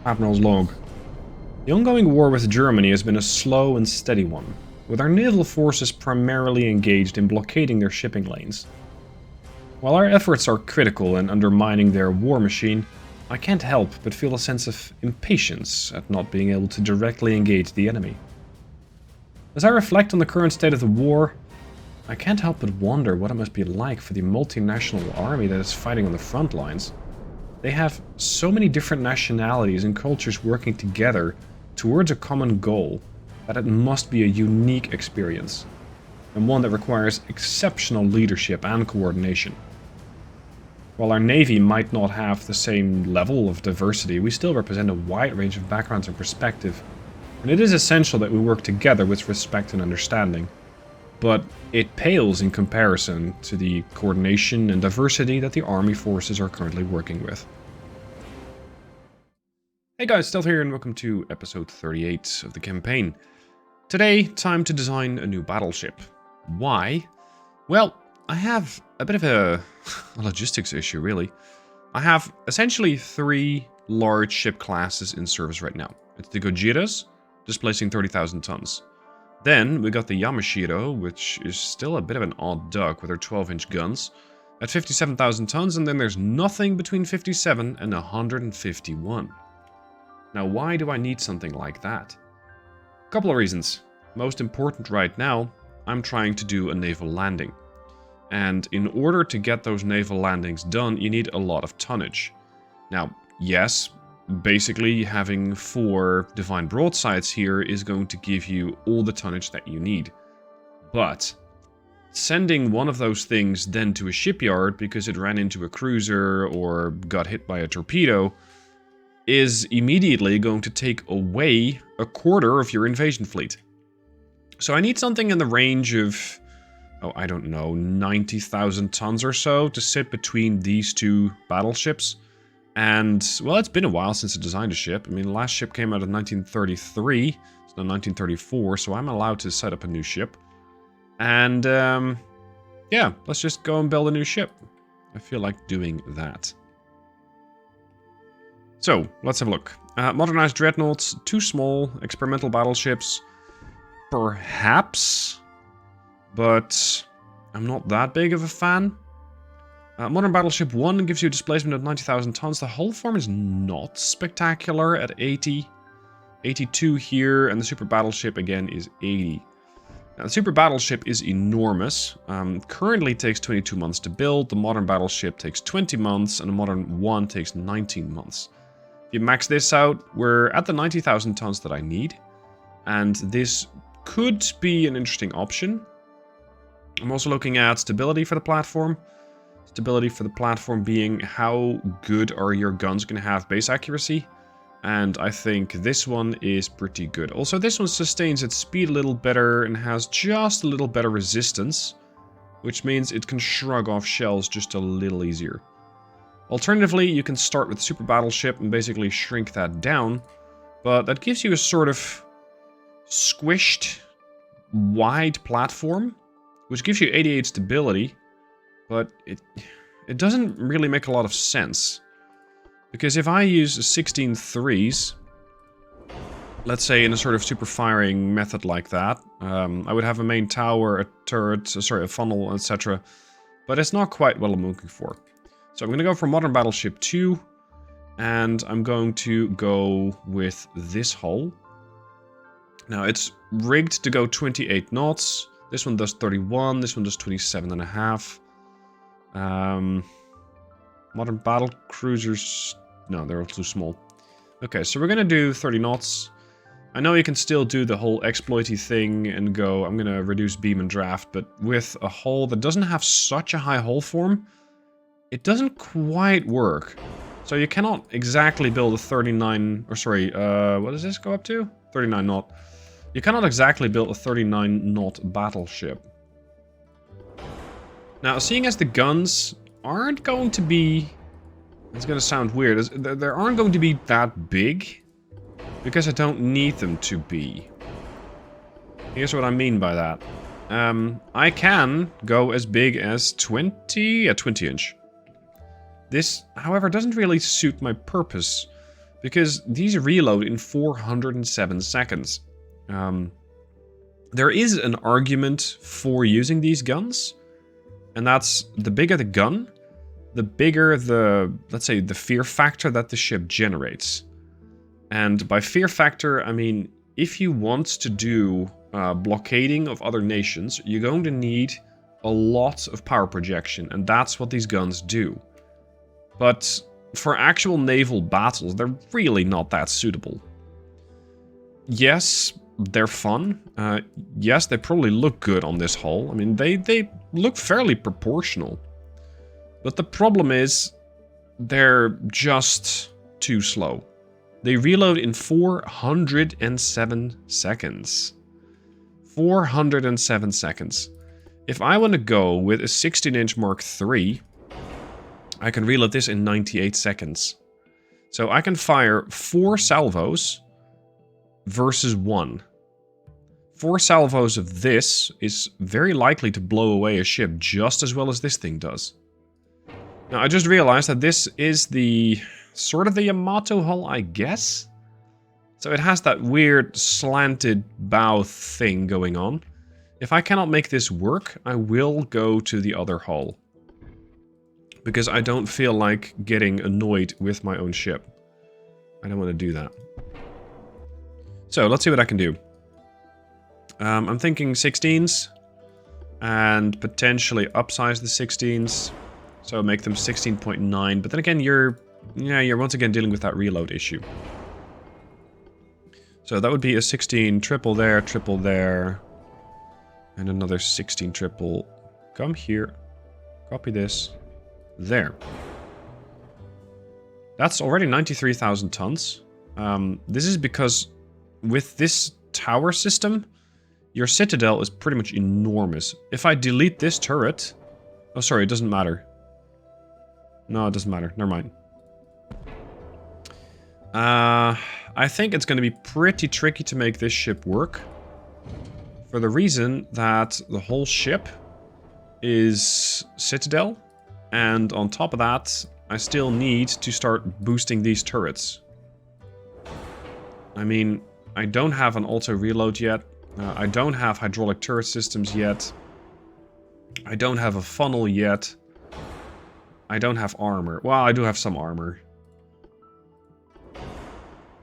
Admiral's log. The ongoing war with Germany has been a slow and steady one, with our naval forces primarily engaged in blockading their shipping lanes. While our efforts are critical in undermining their war machine, I can't help but feel a sense of impatience at not being able to directly engage the enemy. As I reflect on the current state of the war, I can't help but wonder what it must be like for the multinational army that is fighting on the front lines. They have so many different nationalities and cultures working together towards a common goal that it must be a unique experience, and one that requires exceptional leadership and coordination. While our Navy might not have the same level of diversity, we still represent a wide range of backgrounds and perspective, and it is essential that we work together with respect and understanding. But it pales in comparison to the coordination and diversity that the army forces are currently working with. Hey guys, Stealth here and welcome to episode 38 of the campaign. Today, time to design a new battleship. Why? Well, I have a bit of a logistics issue, really. I have essentially 3 large ship classes in service right now. It's the Gosrith, displacing 30,000 tons. Then we got the Yamashiro, which is still a bit of an odd duck with her 12-inch guns, at 57,000 tons, and then there's nothing between 57 and 151. Now, why do I need something like that? A couple of reasons. Most important right now, I'm trying to do a naval landing. And in order to get those naval landings done, you need a lot of tonnage. Now, yes, basically having 4 divine broadsides here is going to give you all the tonnage that you need. But sending one of those things then to a shipyard because it ran into a cruiser or got hit by a torpedo is immediately going to take away a quarter of your invasion fleet. So I need something in the range of, I don't know, 90,000 tons or so to sit between these 2 battleships. And, well, it's been a while since I designed a ship. I mean, the last ship came out in 1933. It's now 1934, so I'm allowed to set up a new ship. And, yeah, let's just go and build a new ship. I feel like doing that. So, let's have a look. Modernized Dreadnoughts, 2 small experimental battleships. Perhaps, but I'm not that big of a fan. Modern Battleship 1 gives you a displacement of 90,000 tons. The hull form is not spectacular at 80. 82 here, and the Super Battleship again is 80. Now, the Super Battleship is enormous. Currently takes 22 months to build. The Modern Battleship takes 20 months, and the Modern 1 takes 19 months. If you max this out, we're at the 90,000 tons that I need. And this could be an interesting option. I'm also looking at stability for the platform. Stability for the platform being how good are your guns going to have base accuracy. And I think this one is pretty good. Also, this one sustains its speed a little better and has just a little better resistance, which means it can shrug off shells just a little easier. Alternatively, you can start with Super Battleship and basically shrink that down, but that gives you a sort of squished, wide platform, which gives you 88 stability, but it doesn't really make a lot of sense. Because if I use 16 threes, let's say in a sort of super firing method like that, I would have a main tower, a turret, a funnel, etc. But it's not quite what I'm looking for. So I'm going to go for Modern Battleship 2, and I'm going to go with this hull. Now, it's rigged to go 28 knots. This one does 31, this one does 27.5. Modern battle cruisers, no, they're all too small. Okay, so we're going to do 30 knots. I know you can still do the whole exploity thing and go, I'm going to reduce beam and draft, but with a hull that doesn't have such a high hull form, it doesn't quite work. So you cannot exactly build a 39, or sorry, what does this go up to? 39 knot. You cannot exactly build a 39 knot battleship. Now, seeing as the guns aren't going to be, it's going to sound weird, they aren't going to be that big, because I don't need them to be. Here's what I mean by that. I can go as big as 20 inch. This, however, doesn't really suit my purpose, Because these reload in 407 seconds. There is an argument for using these guns. And that's, the bigger the gun, the bigger the, let's say, the fear factor that the ship generates. And by fear factor, I mean, if you want to do blockading of other nations, you're going to need a lot of power projection, and that's what these guns do. But for actual naval battles, they're really not that suitable. Yes, they're fun. Yes, they probably look good on this hull. I mean, they look fairly proportional. But the problem is, they're just too slow. They reload in 407 seconds. 407 seconds. If I want to go with a 16-inch Mark III, I can reload this in 98 seconds. So I can fire 4 salvos versus 1. 4 salvos of this is very likely to blow away a ship just as well as this thing does. Now, I just realized that this is the sort of the Yamato hull, I guess? So it has that weird slanted bow thing going on. If I cannot make this work, I will go to the other hull. Because I don't feel like getting annoyed with my own ship. I don't want to do that. So, let's see what I can do. I'm thinking 16s. And potentially upsize the 16s. So make them 16.9. But then again, you're once again dealing with that reload issue. So that would be a 16 triple there, and another 16 triple. Come here. Copy this. There. That's already 93,000 tons. This is because with this tower system, your citadel is pretty much enormous. If I delete this turret... Oh, sorry, it doesn't matter. No, it doesn't matter. Never mind. I think it's going to be pretty tricky to make this ship work. For the reason that the whole ship is citadel. And on top of that, I still need to start boosting these turrets. I mean, I don't have an auto reload yet. I don't have hydraulic turret systems yet. I don't have a funnel yet. I don't have armor. Well, I do have some armor.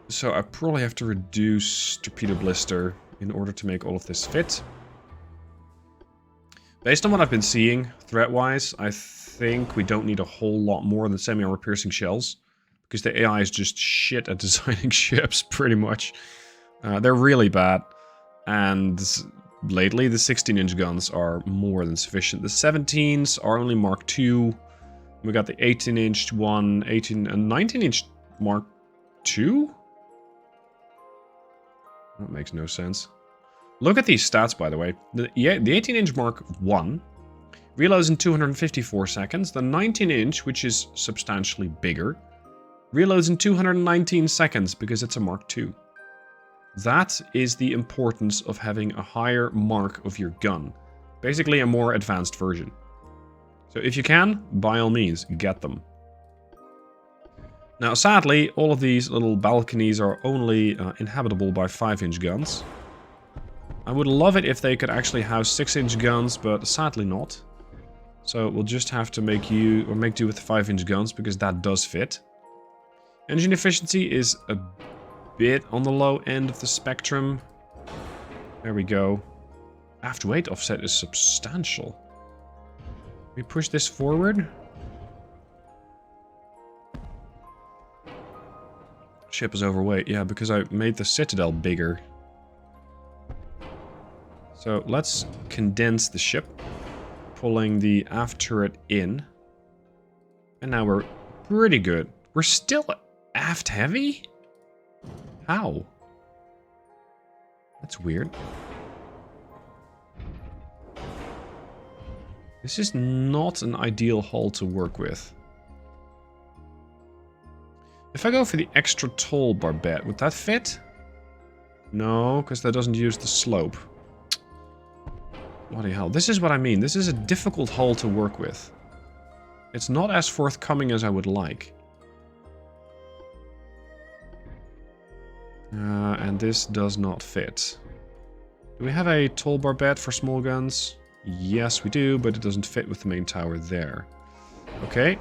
So I probably have to reduce torpedo blister in order to make all of this fit. Based on what I've been seeing, threat-wise, I think we don't need a whole lot more than semi-armor piercing shells. Because the AI is just shit at designing ships, pretty much. They're really bad. And lately, the 16-inch guns are more than sufficient. The 17s are only Mark II. We got the 18-inch one, 18 and 19-inch Mark II? That makes no sense. Look at these stats, by the way. The 18-inch Mark I reloads in 254 seconds. The 19-inch, which is substantially bigger, reloads in 219 seconds because it's a Mark II. That is the importance of having a higher mark of your gun. Basically a more advanced version. So if you can, by all means, get them. Now sadly, all of these little balconies are only inhabitable by 5-inch guns. I would love it if they could actually house 6-inch guns, but sadly not. So we'll just have to make do with the 5-inch guns, because that does fit. Engine efficiency is a bit on the low end of the spectrum. There we go. Aft weight offset is substantial. We push this forward. Ship is overweight, yeah, because I made the citadel bigger. So let's condense the ship, pulling the aft turret in. And now we're pretty good. We're still aft heavy? How? That's weird. This is not an ideal hull to work with. If I go for the extra tall barbette, would that fit? No, because that doesn't use the slope. Bloody hell. This is what I mean. This is a difficult hull to work with. It's not as forthcoming as I would like. And this does not fit. Do we have a toolbar bed for small guns? Yes, we do, but it doesn't fit with the main tower there. Okay.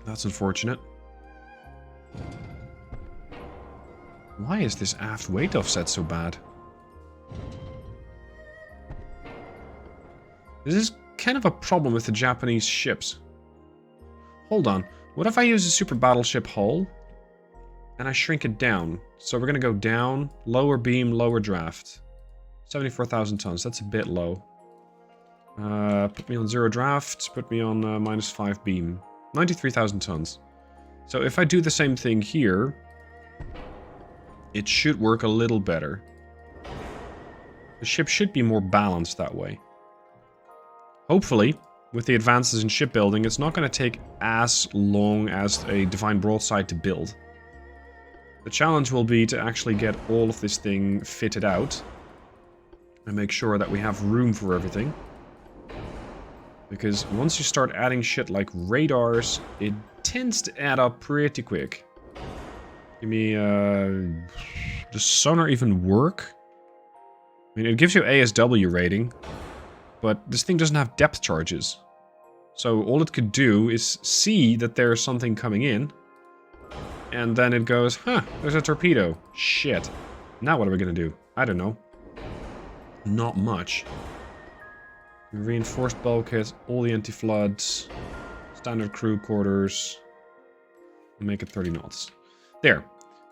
That's unfortunate. Why is this aft weight offset so bad? This is kind of a problem with the Japanese ships. Hold on. What if I use a super battleship hull and I shrink it down? So we're going to go down, lower beam, lower draft. 74,000 tons. That's a bit low. Put me on 0 draft. Put me on -5 beam. 93,000 tons. So if I do the same thing here, it should work a little better. The ship should be more balanced that way. Hopefully, with the advances in shipbuilding, it's not going to take as long as a Divine Broadside to build. The challenge will be to actually get all of this thing fitted out and make sure that we have room for everything. Because once you start adding shit like radars, it tends to add up pretty quick. Give me, does sonar even work? I mean, it gives you ASW rating, but this thing doesn't have depth charges. So all it could do is see that there's something coming in, and then it goes, huh, there's a torpedo. Shit. Now what are we gonna do? I don't know. Not much. Reinforced bulkheads, all the anti-floods, standard crew quarters. Make it 30 knots. There.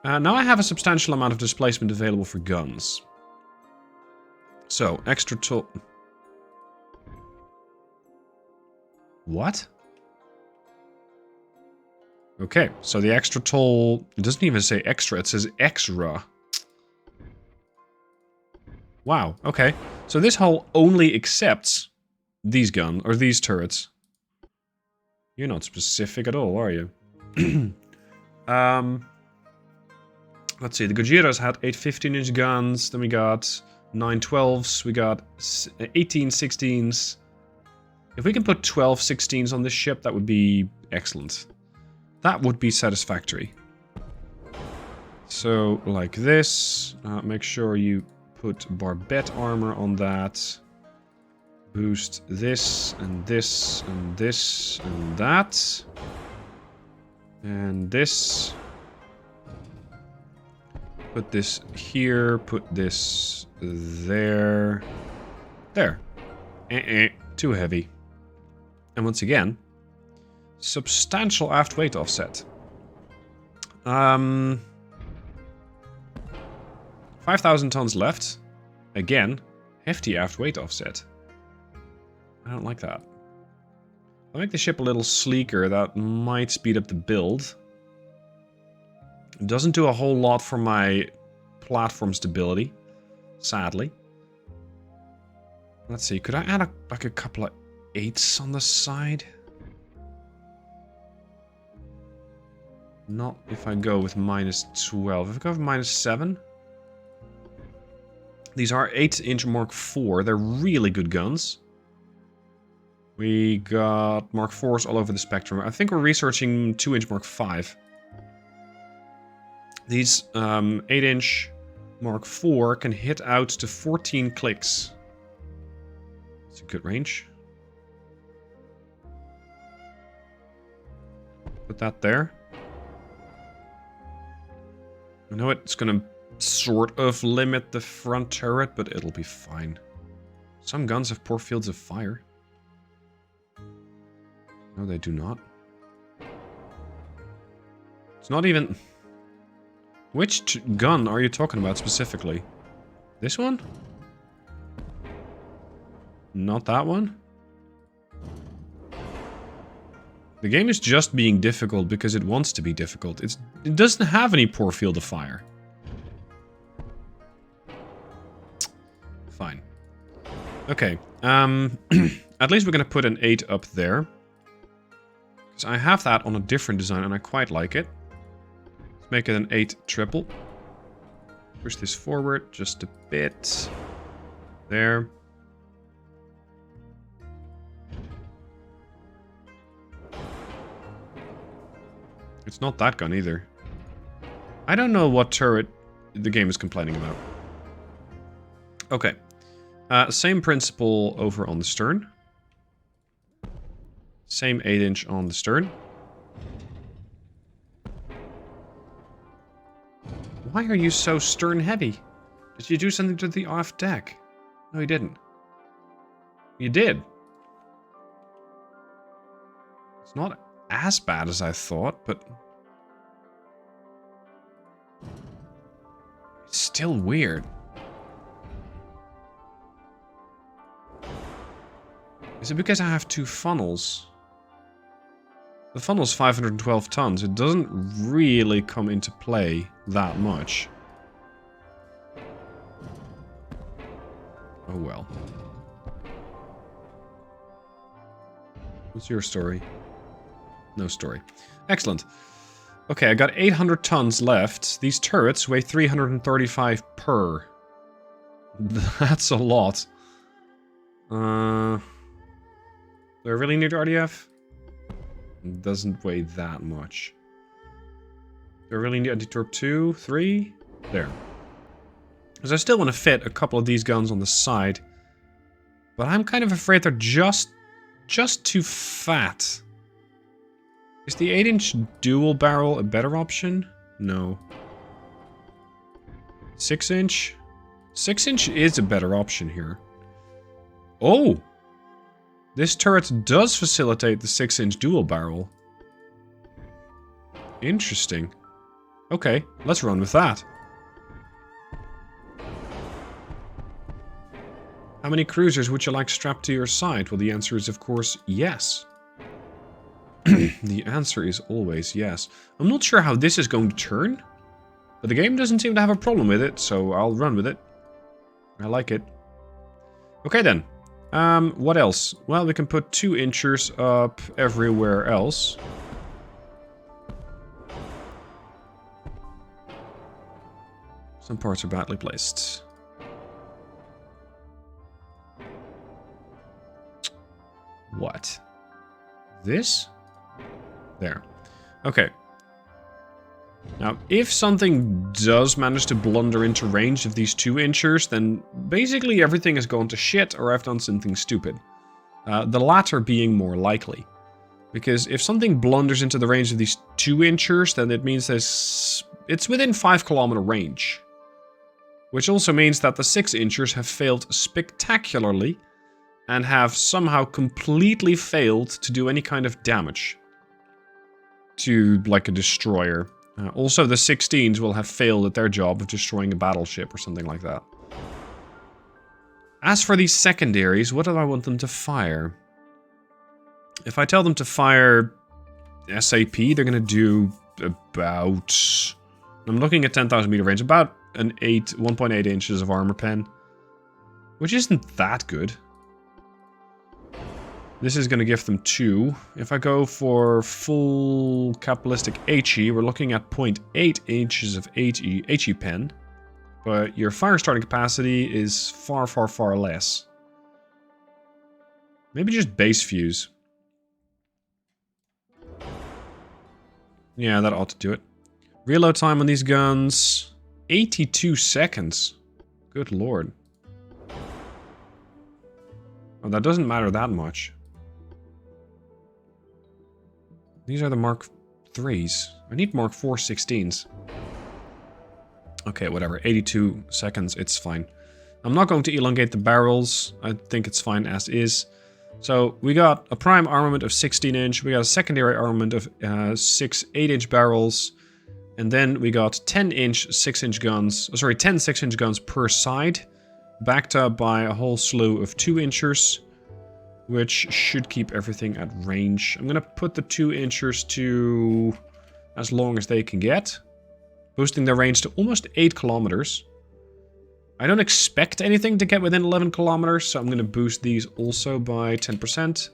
Now I have a substantial amount of displacement available for guns. So, extra tool... What? Okay, so the extra toll... It doesn't even say extra, it says extra. Wow, okay. So this hull only accepts these guns, or these turrets. You're not specific at all, are you? Let's see, the Gojiras had 8 15-inch guns, then we got 9 12s, we got 18 16s. If we can put 12 16s on this ship, that would be excellent. That would be satisfactory. So, like this, make sure you put barbette armor on that. Boost this, and this, and this, and that. And this. Put this here, put this there. There. Too heavy. And once again, substantial aft weight offset. 5,000 tons left. Again, hefty aft weight offset. I don't like that. I'll make the ship a little sleeker. That might speed up the build. It doesn't do a whole lot for my platform stability, sadly. Let's see, could I add like a couple of 8s on the side? Not if I go with -12. If I go with -7. These are 8-inch Mark IV. They're really good guns. We got Mark IVs all over the spectrum. I think we're researching 2-inch Mark V. These 8-inch Mark IV can hit out to 14 clicks. It's a good range. Put that there. I know it's gonna sort of limit the front turret, but it'll be fine. Some guns have poor fields of fire. No, they do not. It's not even... Which gun are you talking about specifically? This one? Not that one? The game is just being difficult because it wants to be difficult. It doesn't have any poor field of fire. Fine. Okay. At least we're going to put an 8 up there. Because I have that on a different design and I quite like it. Let's make it an 8 triple. Push this forward just a bit. There. It's not that gun either. I don't know what turret the game is complaining about. Okay. Same principle over on the stern. Same 8-inch on the stern. Why are you so stern heavy? Did you do something to the aft deck? No, you didn't. You did. It's not as bad as I thought, but... it's still weird. Is it because I have 2 funnels? The funnel's 512 tons. It doesn't really come into play that much. Oh well. What's your story? No story. Excellent. Okay, I got 800 tons left. These turrets weigh 335 per. That's a lot. Do I really need RDF? It doesn't weigh that much. Do I really need anti-torp 2, 3? There. Because I still want to fit a couple of these guns on the side. But I'm kind of afraid they're just too fat. Is the 8-inch dual barrel a better option? No. 6-inch? 6-inch is a better option here. Oh! This turret does facilitate the 6-inch dual barrel. Interesting. Okay, let's run with that. How many cruisers would you like strapped to your side? Well, the answer is, of course, yes. The answer is always yes. I'm not sure how this is going to turn, but the game doesn't seem to have a problem with it, so I'll run with it. I like it. Okay then. What else? Well, we can put 2 inchers up everywhere else. Some parts are badly placed. What? This? There. Okay. Now, if something does manage to blunder into range of these 2 inchers, then basically everything has gone to shit or I've done something stupid. The latter being more likely. Because if something blunders into the range of these 2 inchers, then it means it's within 5 kilometer range. Which also means that the 6 inchers have failed spectacularly and have somehow completely failed to do any kind of damage to, like, a destroyer. Also, the 16s will have failed at their job of destroying a battleship or something like that. As for these secondaries, what do I want them to fire? If I tell them to fire SAP, they're going to do about... I'm looking at 10,000 meter range, about an 1.8 inches of armor pen. Which isn't that good. This is going to give them 2. If I go for full capitalistic HE, we're looking at 0.8 inches of HE pen. But your fire starting capacity is far, far, far less. Maybe just base fuse. Yeah, that ought to do it. Reload time on these guns, 82 seconds. Good lord. Oh, that doesn't matter that much. These are the Mark 3s. I need Mark 4 16s. Okay, whatever. 82 seconds, it's fine. I'm not going to elongate the barrels. I think it's fine as is. So, we got a prime armament of 16-inch. We got a secondary armament of 6 8-inch barrels. And then we got 10-inch 6-inch guns. Oh, sorry, 10 6-inch guns per side. Backed up by a whole slew of 2-inchers. Which should keep everything at range. I'm going to put the 2-inchers to as long as they can get. Boosting their range to almost 8 kilometers. I don't expect anything to get within 11 kilometers, so I'm going to boost these also by 10%.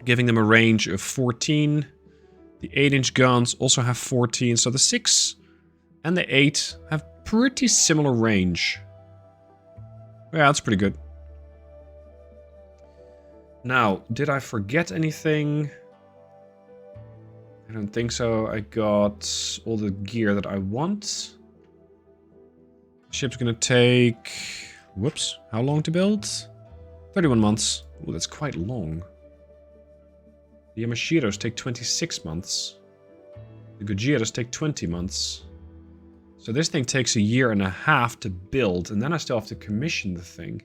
Giving them a range of 14. The 8-inch guns also have 14, so the 6 and the 8 have pretty similar range. Yeah, that's pretty good. Now, did I forget anything? I don't think so. I got all the gear that I want. Ship's gonna take... Whoops. How long to build? 31 months. Ooh, that's quite long. The Yamashiros take 26 months. The Gojiras take 20 months. So this thing takes a year and a half to build, and then I still have to commission the thing.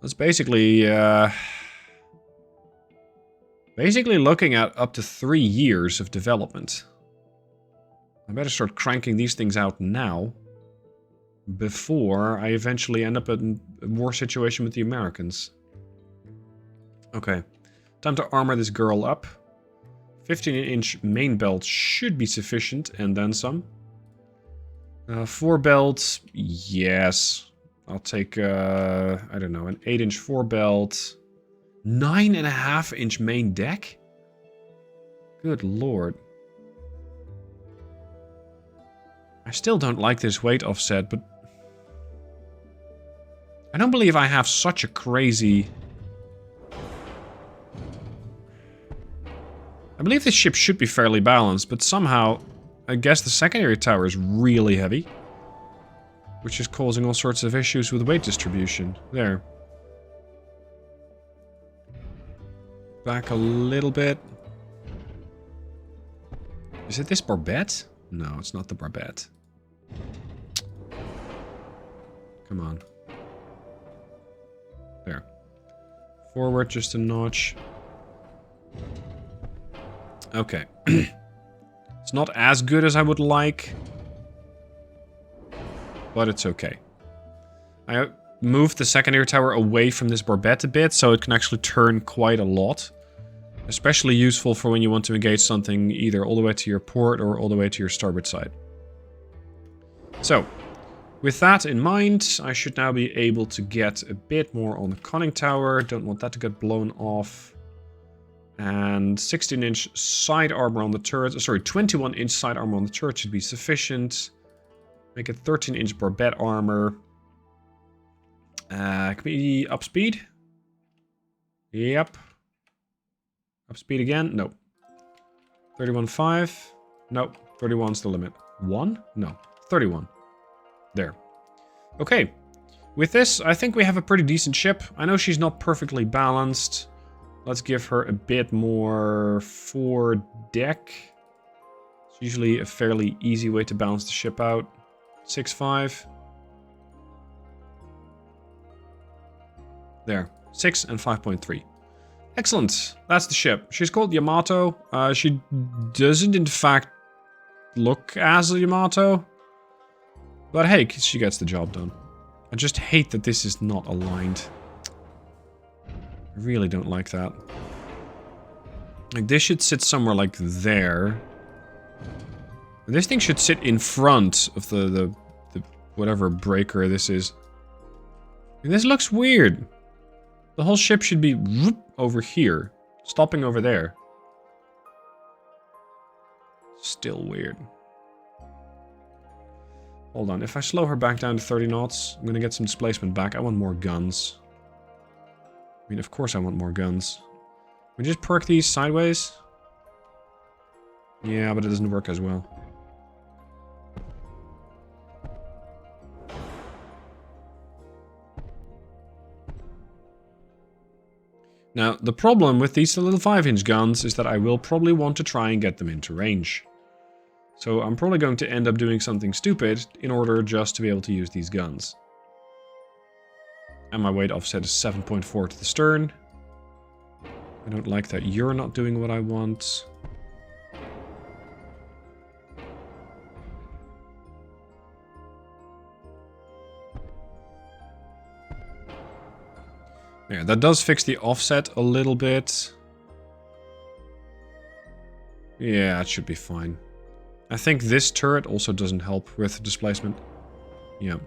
That's basically... basically looking at up to 3 years of development. I better start cranking these things out now. Before I eventually end up in a war situation with the Americans. Okay. Time to armor this girl up. 15-inch main belt should be sufficient, and then some. 4 belts, yes. I'll take, I don't know, an 8-inch 4 belt. 9.5-inch main deck? Good lord. I still don't like this weight offset, but... I don't believe I have such a crazy... I believe this ship should be fairly balanced, but somehow... I guess the secondary tower is really heavy. Which is causing all sorts of issues with weight distribution. There. Back a little bit. Is it this barbette? No, it's not the barbette. Come on. There. Forward just a notch. Okay. It's not as good as I would like. But it's okay. I moved the secondary tower away from this barbette a bit, so it can actually turn quite a lot. Especially useful for when you want to engage something either all the way to your port or all the way to your starboard side. So, with that in mind, I should now be able to get a bit more on the conning tower. Don't want that to get blown off. And 16-inch side armor on the turret. Sorry, 21-inch side armor on the turret should be sufficient. Make it 13-inch barbette armor. Can we up speed? Yep. Up speed again? No. 31.5? No. 31's the limit. 1? No. 31. There. Okay. With this, I think we have a pretty decent ship. I know she's not perfectly balanced. Let's give her a bit more fore deck. It's usually a fairly easy way to balance the ship out. 6.5. There. 6 and 5.3. Excellent. That's the ship. She's called Yamato. She doesn't, in fact, look as a Yamato. But hey, she gets the job done. I just hate that this is not aligned. I really don't like that. Like, this should sit somewhere like there. This thing should sit in front of the whatever breaker this is. And this looks weird. The whole ship should be over here, stopping over there. Still weird. Hold on, if I slow her back down to 30 knots, I'm gonna get some displacement back. I want more guns. I mean, of course I want more guns. We just perk these sideways? Yeah, but it doesn't work as well. Now, the problem with these little 5-inch guns is that I will probably want to try and get them into range. So I'm probably going to end up doing something stupid in order just to be able to use these guns. And my weight offset is 7.4 to the stern. I don't like that you're not doing what I want. Yeah, that does fix the offset a little bit. Yeah, it should be fine. I think this turret also doesn't help with displacement. Yeah.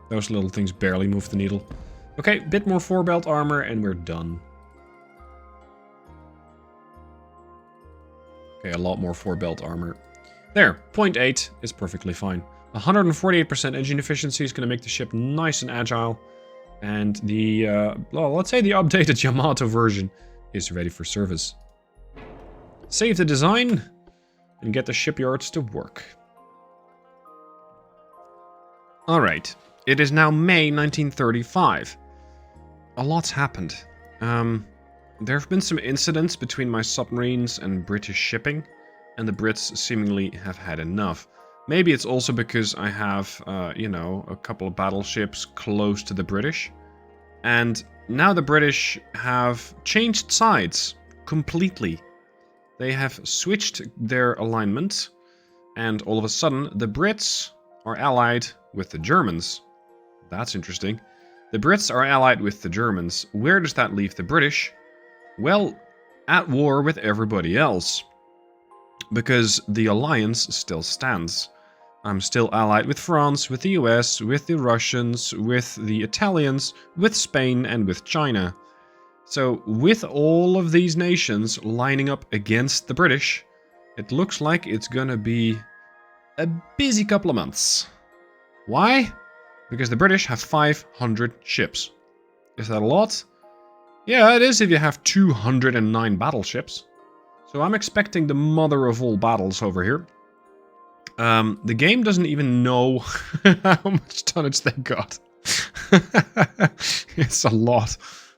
Those little things barely move the needle. Okay, bit more forebelt armor and we're done. Okay, a lot more forebelt armor. There, 0.8 is perfectly fine. 148% engine efficiency is going to make the ship nice and agile. And the, well, let's say the updated Yamato version is ready for service. Save the design and get the shipyards to work. Alright, it is now May 1935. A lot's happened. There have been some incidents between my submarines and British shipping, and the Brits seemingly have had enough. Maybe it's also because I have, you know, a couple of battleships close to the British. And now the British have changed sides completely. They have switched their alignment, and all of a sudden the Brits are allied with the Germans. That's interesting. The Brits are allied with the Germans. Where does that leave the British? Well, at war with everybody else. Because the alliance still stands. I'm still allied with France, with the US, with the Russians, with the Italians, with Spain, and with China. So, with all of these nations lining up against the British, it looks like it's gonna be a busy couple of months. Why? Because the British have 500 ships. Is that a lot? Yeah, it is if you have 209 battleships. So I'm expecting the mother of all battles over here. The game doesn't even know how much tonnage they got. It's a lot.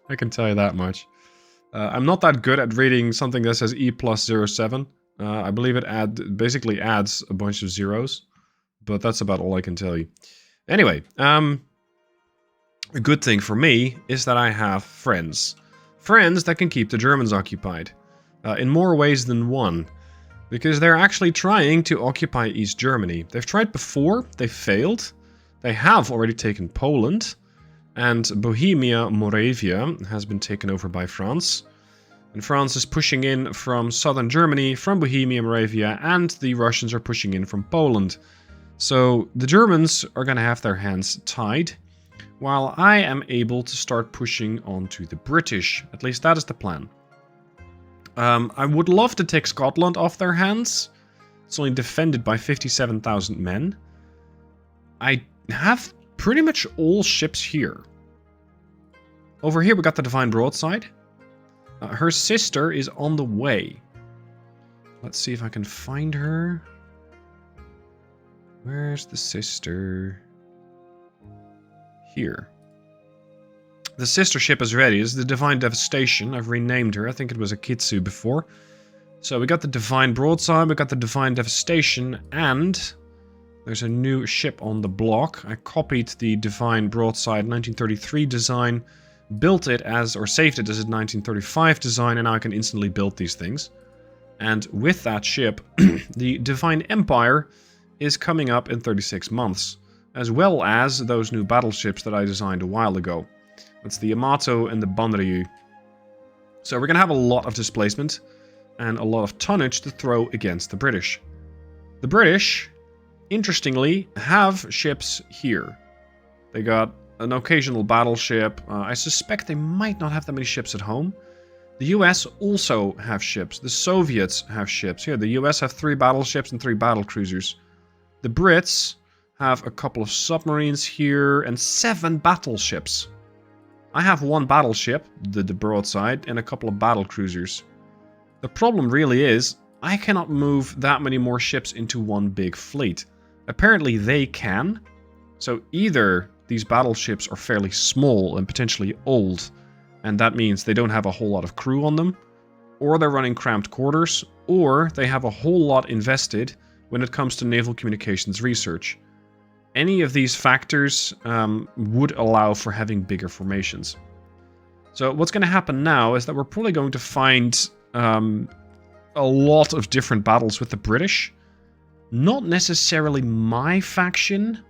I can tell you that much. I'm not that good at reading something that says E+07. I believe it basically adds a bunch of zeros. But that's about all I can tell you. Anyway, a good thing for me is that I have friends. Friends that can keep the Germans occupied. In more ways than one. Because they're actually trying to occupy East Germany. They've tried before, they failed. They have already taken Poland. And Bohemia, Moravia has been taken over by France. And France is pushing in from southern Germany, from Bohemia, Moravia, and the Russians are pushing in from Poland. So the Germans are going to have their hands tied, while I am able to start pushing onto the British. At least that is the plan. I would love to take Scotland off their hands. It's only defended by 57,000 men. I have pretty much all ships here. Over here we got the Divine Broadside. Her sister is on the way. Let's see if I can find her. Where's the sister? Here. The sister ship is ready. This is the Divine Devastation. I've renamed her. I think it was a Kitsu before. So we got the Divine Broadside, we got the Divine Devastation, and there's a new ship on the block. I copied the Divine Broadside 1933 design, built it as, or saved it as a 1935 design, and now I can instantly build these things. And with that ship, the Divine Empire is coming up in 36 months, as well as those new battleships that I designed a while ago. That's the Yamato and the Brendryen. So we're going to have a lot of displacement and a lot of tonnage to throw against the British. The British, interestingly, have ships here. They got an occasional battleship. I suspect they might not have that many ships at home. The US also have ships. The Soviets have ships. Here, the US have 3 battleships and 3 battlecruisers. The Brits have a couple of submarines here and 7 battleships. I have 1 battleship, the Broadside, and a couple of battlecruisers. The problem really is, I cannot move that many more ships into one big fleet. Apparently they can. So either these battleships are fairly small and potentially old, and that means they don't have a whole lot of crew on them, or they're running cramped quarters, or they have a whole lot invested when it comes to naval communications research. Any of these factors would allow for having bigger formations. So what's going to happen now is that we're probably going to find a lot of different battles with the British. Not necessarily my faction.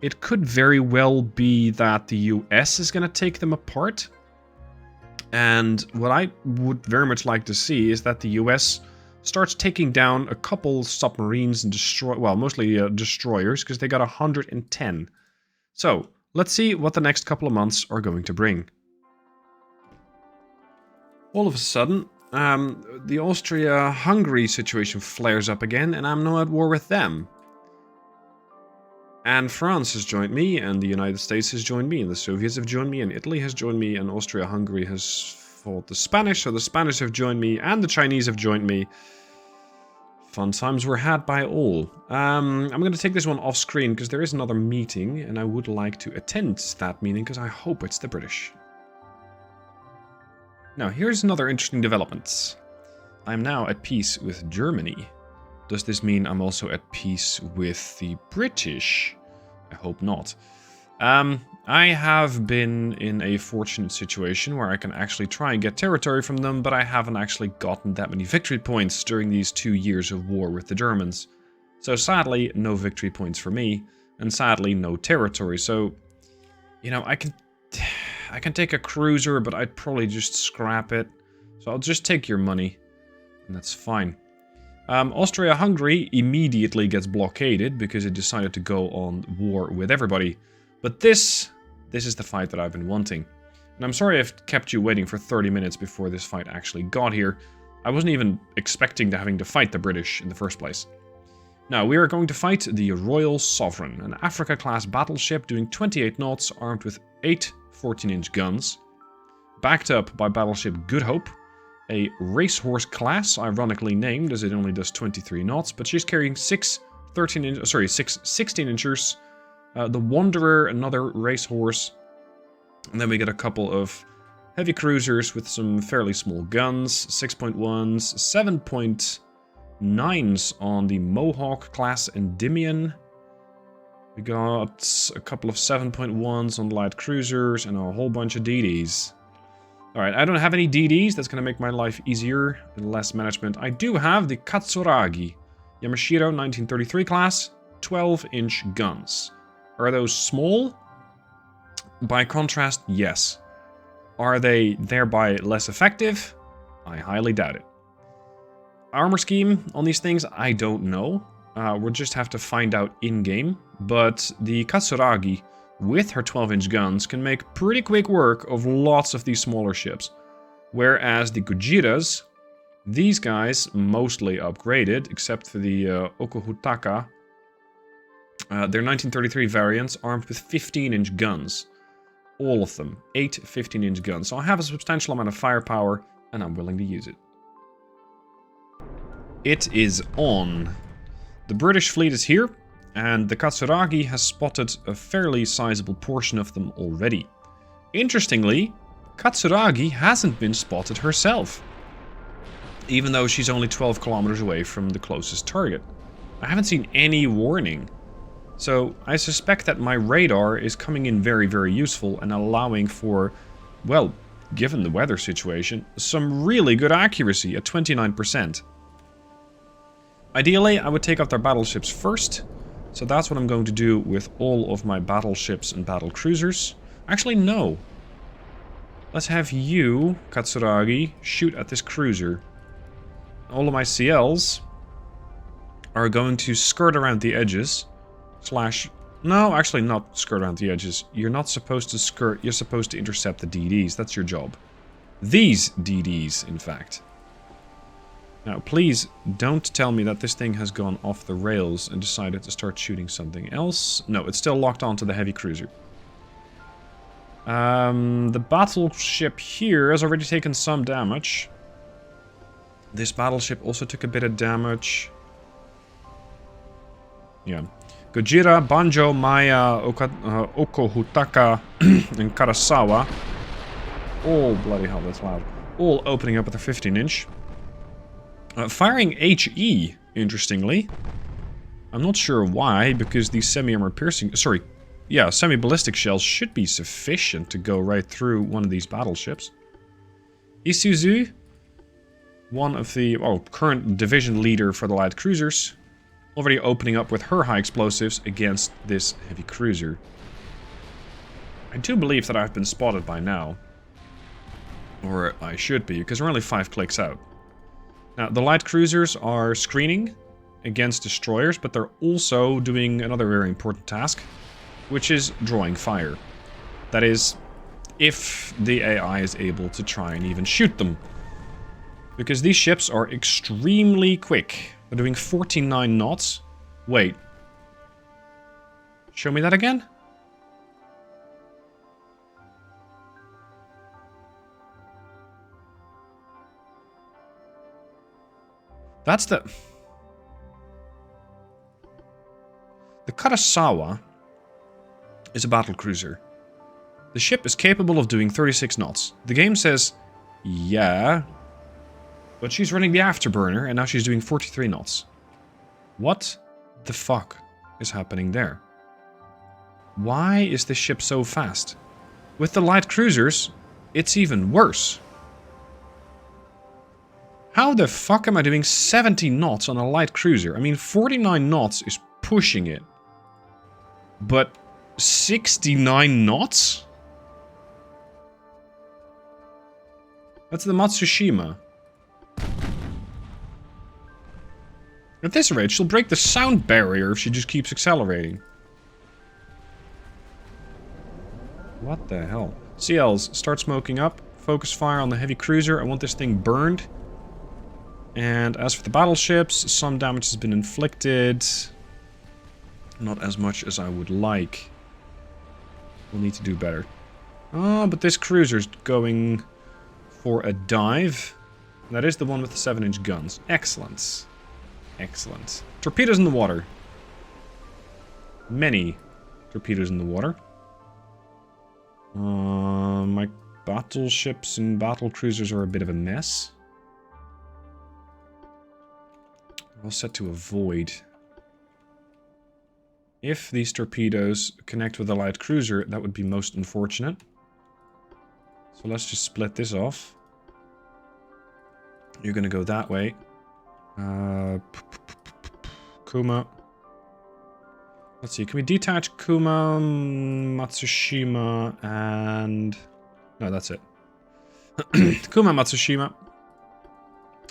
It could very well be that the US is going to take them apart. And what I would very much like to see is that the US starts taking down a couple submarines and mostly destroyers, because they got 110. So, let's see what the next couple of months are going to bring. All of a sudden, the Austria-Hungary situation flares up again, and I'm now at war with them. And France has joined me, and the United States has joined me, and the Soviets have joined me, and Italy has joined me, and Austria-Hungary has fought the Spanish, so the Spanish have joined me, and the Chinese have joined me. Fun times were had by all. I'm going to take this one off screen, because there is another meeting, and I would like to attend that meeting, because I hope it's the British. Now, here's another interesting development. I'm now at peace with Germany. Does this mean I'm also at peace with the British? I hope not. I have been in a fortunate situation where I can actually try and get territory from them, but I haven't actually gotten that many victory points during these 2 years of war with the Germans. So sadly, no victory points for me, and sadly, no territory. So, you know, I can take a cruiser, but I'd probably just scrap it. So I'll just take your money, and that's fine. Austria-Hungary immediately gets blockaded because it decided to go on war with everybody. But this is the fight that I've been wanting. And I'm sorry I've kept you waiting for 30 minutes before this fight actually got here. I wasn't even expecting having to fight the British in the first place. Now, we are going to fight the Royal Sovereign, an Africa-class battleship doing 28 knots, armed with 8 14-inch guns, backed up by battleship Good Hope, a racehorse class, ironically named as it only does 23 knots, but she's carrying 6 16-inchers, the Wanderer, another racehorse, and then we get a couple of heavy cruisers with some fairly small guns, 6.1s, 7.9s on the Mohawk class Endymion. We got a couple of 7.1s on light cruisers and a whole bunch of DDs. Alright, I don't have any DDs, that's going to make my life easier and less management. I do have the Katsuragi, Yamashiro 1933 class, 12-inch guns. Are those small? By contrast, yes. Are they thereby less effective? I highly doubt it. Armor scheme on these things, I don't know. We'll just have to find out in-game. But the Katsuragi, with her 12-inch guns, can make pretty quick work of lots of these smaller ships. Whereas the Gojiras, these guys, mostly upgraded, except for the Okohutaka, they're 1933 variants, armed with 15-inch guns. All of them. 8 15-inch guns. So I have a substantial amount of firepower, and I'm willing to use it. It is on. The British fleet is here, and the Katsuragi has spotted a fairly sizable portion of them already. Interestingly, Katsuragi hasn't been spotted herself, even though she's only 12 kilometers away from the closest target. I haven't seen any warning, so I suspect that my radar is coming in very, very useful and allowing for, well, given the weather situation, some really good accuracy at 29%. Ideally, I would take out their battleships first. So that's what I'm going to do with all of my battleships and battle cruisers. Actually, no. Let's have you, Katsuragi, shoot at this cruiser. All of my CLs are going to skirt around the edges. No, actually not skirt around the edges. You're not supposed to skirt, you're supposed to intercept the DDs. That's your job. These DDs, in fact. Now, please don't tell me that this thing has gone off the rails and decided to start shooting something else. No, it's still locked onto the heavy cruiser. The battleship here has already taken some damage. This battleship also took a bit of damage. Yeah. Gojira, Banjo, Maya, Okohutaka, and Karasawa. All, bloody hell, that's loud. All opening up with a 15-inch. Firing HE, interestingly. I'm not sure why, because these semi-armor piercing... Sorry, yeah, semi-ballistic shells should be sufficient to go right through one of these battleships. Isuzu, one of the current division leader for the light cruisers, already opening up with her high explosives against this heavy cruiser. I do believe that I've been spotted by now. Or I should be, because we're only 5 clicks out. Now, the light cruisers are screening against destroyers, but they're also doing another very important task, which is drawing fire. That is, if the AI is able to try and even shoot them. Because these ships are extremely quick. They're doing 49 knots. Wait. Show me that again. That's the Kurosawa is a battlecruiser. The ship is capable of doing 36 knots. The game says, yeah, but she's running the afterburner and now she's doing 43 knots. What the fuck is happening there? Why is this ship so fast? With the light cruisers, it's even worse. How the fuck am I doing 70 knots on a light cruiser? I mean, 49 knots is pushing it. But 69 knots? That's the Matsushima. At this rate, she'll break the sound barrier if she just keeps accelerating. What the hell? CLs, start smoking up. Focus fire on the heavy cruiser. I want this thing burned. And as for the battleships, some damage has been inflicted. Not as much as I would like. We'll need to do better. Oh, but this cruiser's going for a dive. That is the one with the 7-inch guns. Excellent. Excellent. Torpedoes in the water. Many torpedoes in the water. My battleships and battlecruisers are a bit of a mess. All set to avoid. If these torpedoes connect with a light cruiser, that would be most unfortunate. So let's just split this off. You're gonna go that way. Kuma. Let's see, can we detach Kuma, Matsushima, and... No, that's it. Kuma, Matsushima.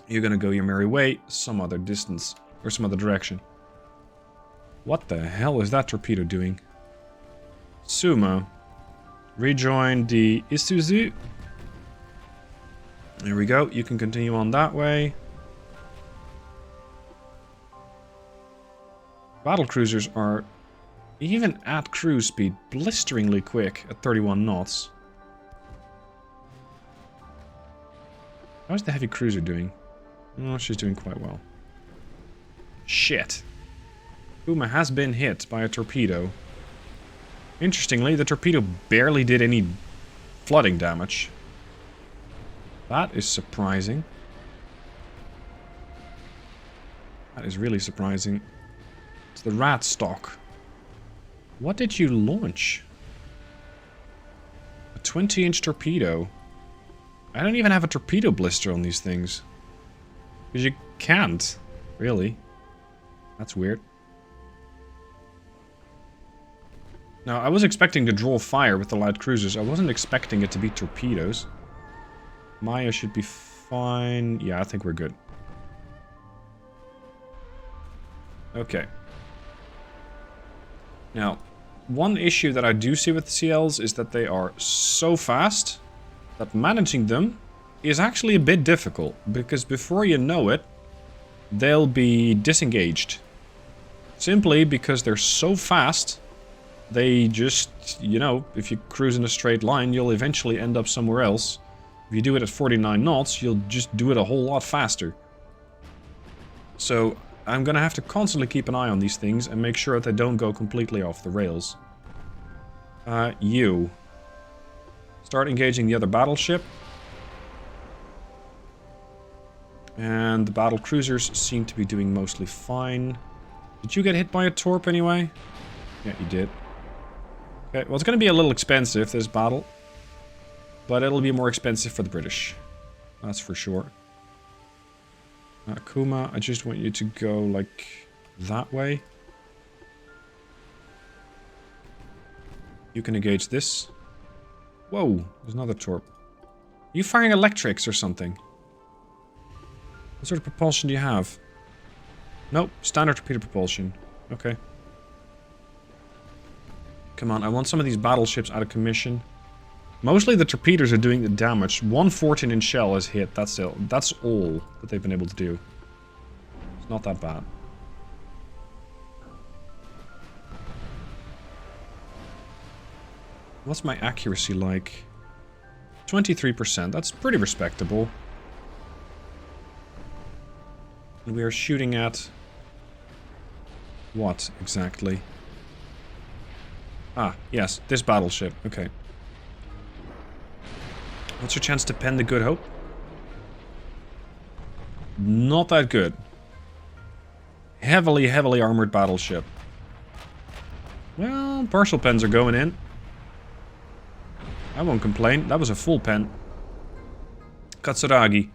You're gonna go your merry way, some other distance, or some other direction. What the hell is that torpedo doing? Sumo. Rejoin the Isuzu. There we go, you can continue on that way. Battlecruisers are, even at cruise speed, blisteringly quick at 31 knots. How's the heavy cruiser doing? Oh, she's doing quite well. Shit. Kuma has been hit by a torpedo. Interestingly, the torpedo barely did any flooding damage. That is surprising. That is really surprising. It's the rat stock. What did you launch? A 20-inch torpedo. I don't even have a torpedo blister on these things. Because you can't, really. That's weird. Now, I was expecting to draw fire with the light cruisers. I wasn't expecting it to be torpedoes. Maya should be fine. Yeah, I think we're good. Okay. Now, one issue that I do see with the CLs is that they are so fast that managing them is actually a bit difficult, because before you know it, they'll be disengaged. Simply because they're so fast, they just, you know, if you cruise in a straight line, you'll eventually end up somewhere else. If you do it at 49 knots, you'll just do it a whole lot faster. So, I'm gonna have to constantly keep an eye on these things and make sure that they don't go completely off the rails. You. Start engaging the other battleship. And the battle cruisers seem to be doing mostly fine. Did you get hit by a torp anyway? Yeah, you did. Okay, well, it's going to be a little expensive, this battle. But it'll be more expensive for the British. That's for sure. Kuma, I just want you to go, like, that way. You can engage this. Whoa, there's another torp. Are you firing electrics or something? What sort of propulsion do you have? Nope, standard torpedo propulsion. Okay. Come on, I want some of these battleships out of commission. Mostly the torpedoes are doing the damage. One 14-inch shell is hit, that's all that they've been able to do. It's not that bad. What's my accuracy like? 23%. That's pretty respectable. And we are shooting at... what, exactly? Ah, yes, this battleship. Okay. What's your chance to pen the Good Hope? Not that good. Heavily, heavily armored battleship. Well, partial pens are going in. I won't complain. That was a full pen. Katsuragi,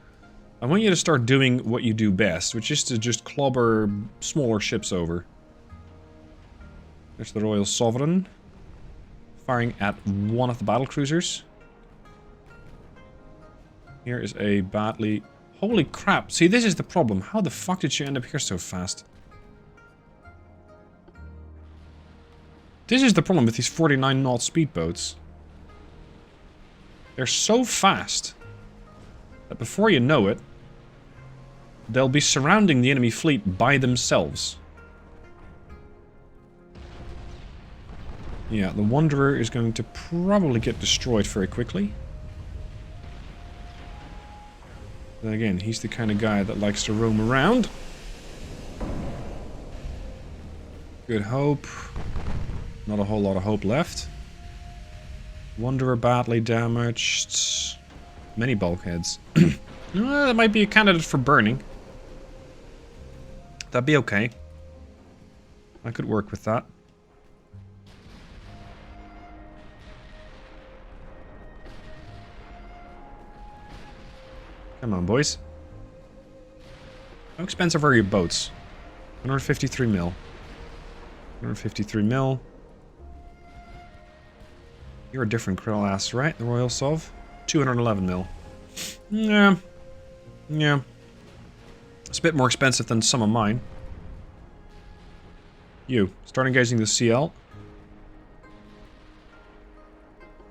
I want you to start doing what you do best, which is to just clobber smaller ships over. There's the Royal Sovereign. Firing at one of the battlecruisers. Here is a badly... Holy crap. See, this is the problem. How the fuck did you end up here so fast? This is the problem with these 49 knot speedboats. They're so fast that before you know it, they'll be surrounding the enemy fleet by themselves. Yeah, the Wanderer is going to probably get destroyed very quickly. Then again, he's the kind of guy that likes to roam around. Good Hope. Not a whole lot of hope left. Wanderer badly damaged. Many bulkheads. Well, that might be a candidate for burning. That'd be okay. I could work with that. Come on, boys. How expensive are your boats? 153 mil. 153 mil. You're a different class, right? The Royal Sov? 211 mil. Yeah. Yeah. It's a bit more expensive than some of mine. You. Start engaging the CL.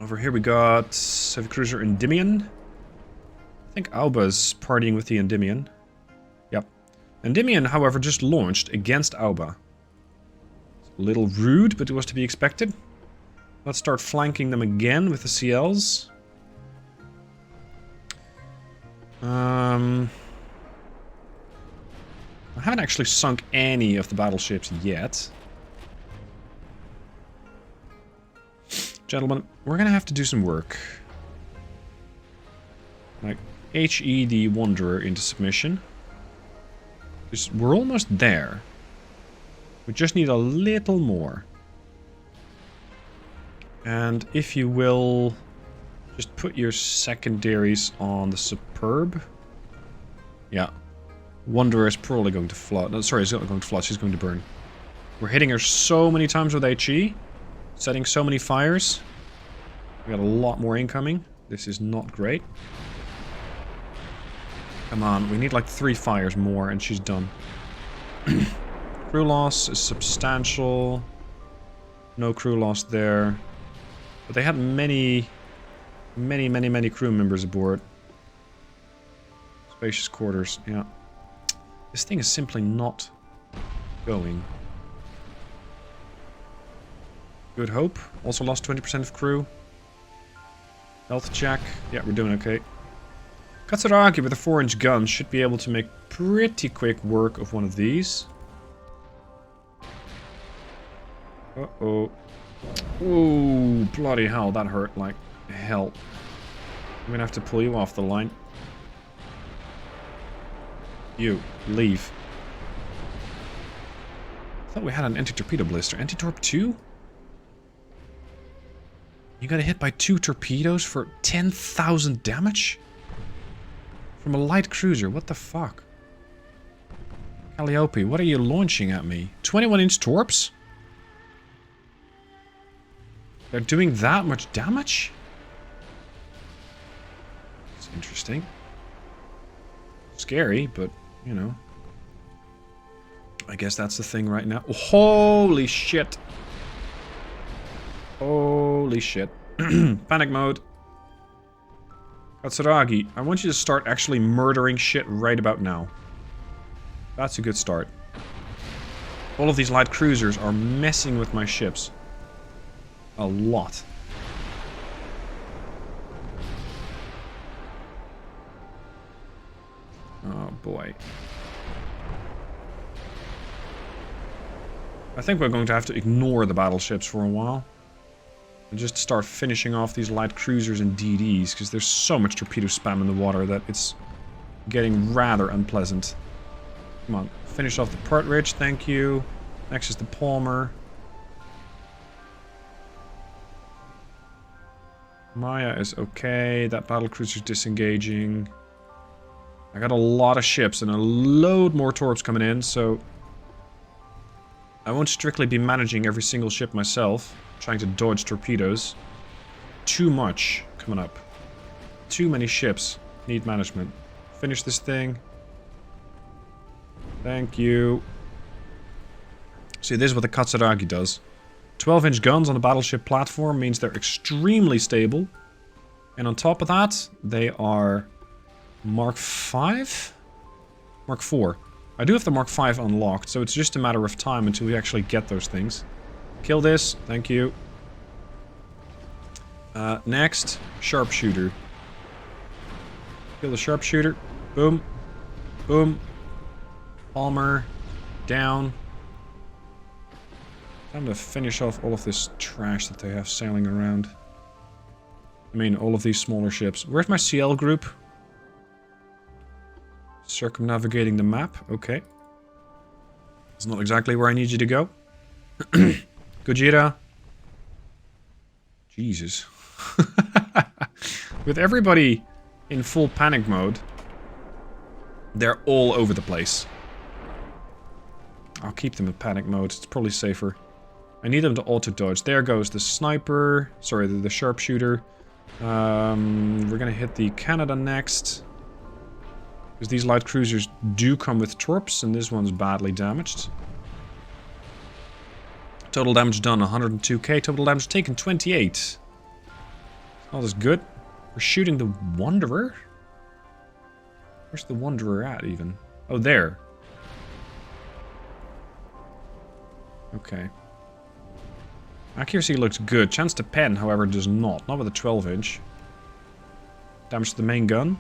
Over here we got Heavy Cruiser Endymion. I think Alba's partying with the Endymion. Yep. Endymion, however, just launched against Alba. It's a little rude, but it was to be expected. Let's start flanking them again with the CLs. I haven't actually sunk any of the battleships yet. Gentlemen, we're gonna have to do some work. Like, HE the Wanderer into submission. We're almost there. We just need a little more. And if you will, just put your secondaries on the Superb. Yeah. Wanderer is probably going to flood. No, sorry, she's not going to flood, she's going to burn. We're hitting her so many times with HE. Setting so many fires. We got a lot more incoming. This is not great. Come on, we need like 3 fires more and she's done. Crew loss is substantial. No crew loss there. But they had many crew members aboard. Spacious quarters, yeah. This thing is simply not going. Good Hope. Also lost 20% of crew. Health check. Yeah, we're doing okay. Katsuragi with a 4-inch gun should be able to make pretty quick work of one of these. Uh-oh. Ooh, bloody hell, that hurt like hell. I'm gonna have to pull you off the line. You, leave. I thought we had an anti-torpedo blister. Anti-torp 2? You got hit by 2 torpedoes for 10,000 damage? From a light cruiser, what the fuck? Calliope, what are you launching at me? 21-inch torps? They're doing that much damage? It's interesting. Scary, but, you know. I guess that's the thing right now. Oh, holy shit! Holy shit. Panic mode. Katsuragi, I want you to start actually murdering shit right about now. That's a good start. All of these light cruisers are messing with my ships. A lot. Oh boy. I think we're going to have to ignore the battleships for a while. And just start finishing off these light cruisers and DDs, because there's so much torpedo spam in the water that it's getting rather unpleasant. Come on, finish off the Partridge, thank you. Next is the Palmer. Maya is okay, that battlecruiser's disengaging. I got a lot of ships and a load more torps coming in, so I won't strictly be managing every single ship myself, trying to dodge torpedoes. Too much coming up. Too many ships need management. Finish this thing. Thank you. See, this is what the Katsuragi does. 12-inch guns on a battleship platform means they're extremely stable. And on top of that, they are Mark 5? Mark 4. I do have the Mark 5 unlocked, so it's just a matter of time until we actually get those things. Kill this, thank you. Next, sharpshooter. Kill the sharpshooter. Boom. Boom. Palmer. Down. Time to finish off all of this trash that they have sailing around. I mean, all of these smaller ships. Where's my CL group? Circumnavigating the map. Okay. It's not exactly where I need you to go. Gojira. Jesus. With everybody in full panic mode, they're all over the place. I'll keep them in panic mode. It's probably safer. I need them to auto-dodge. There goes the sniper. Sorry, the sharpshooter. We're gonna hit the Canada next. Because these light cruisers do come with torps, and this one's badly damaged. Total damage done, 102k. Total damage taken, 28. Not as good. We're shooting the Wanderer? Where's the Wanderer at, even? Oh, there. Okay. Accuracy looks good. Chance to pen, however, does not. Not with a 12-inch. Damage to the main gun.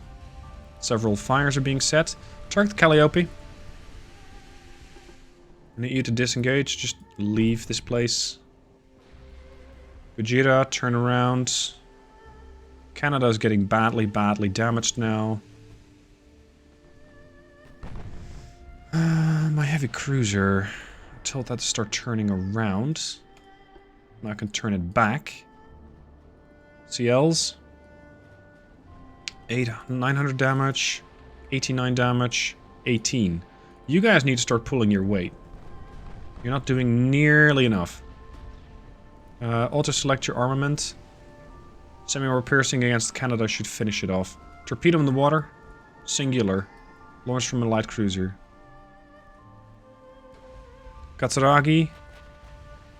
Several fires are being set. Target the Calliope. I need you to disengage. Just leave this place. Gojira, turn around. Canada's getting badly damaged now. My heavy cruiser. I told that to start turning around. Now I can turn it back. CLs. 900 damage. 89 damage. 18. You guys need to start pulling your weight. You're not doing nearly enough. Auto-select your armament. Semi-armor piercing against Canada should finish it off. Torpedo in the water. Singular. Launched from a light cruiser. Katsuragi.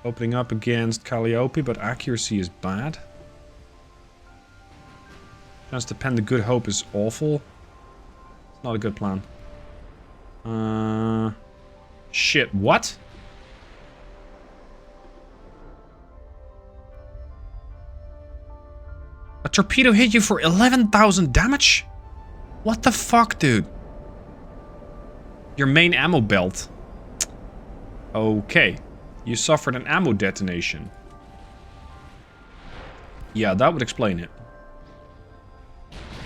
Opening up against Calliope, but accuracy is bad. Chance to pen the Good Hope is awful. It's not a good plan. Shit, what? A torpedo hit you for 11,000 damage? What the fuck, dude? Your main ammo belt. Okay. You suffered an ammo detonation. Yeah, that would explain it.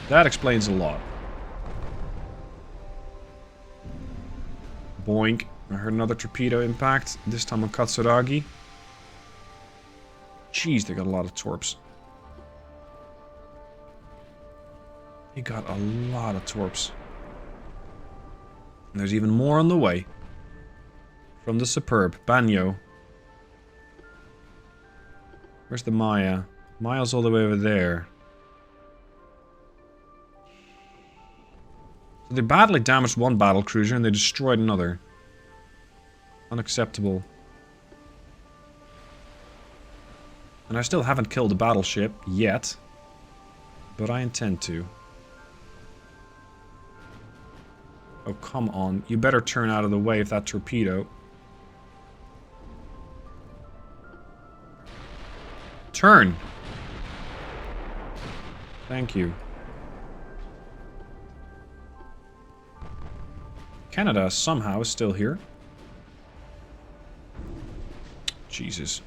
That explains a lot. Boink. I heard another torpedo impact. This time on Katsuragi. Jeez, they got a lot of torps. He got a lot of torps. And there's even more on the way. From the Superb. Banyo. Where's the Maya? Maya's all the way over there. So they badly damaged one battlecruiser and they destroyed another. Unacceptable. And I still haven't killed a battleship yet. But I intend to. Oh, come on. You better turn out of the way of that torpedo. Turn! Thank you. Canada somehow is still here. Jesus.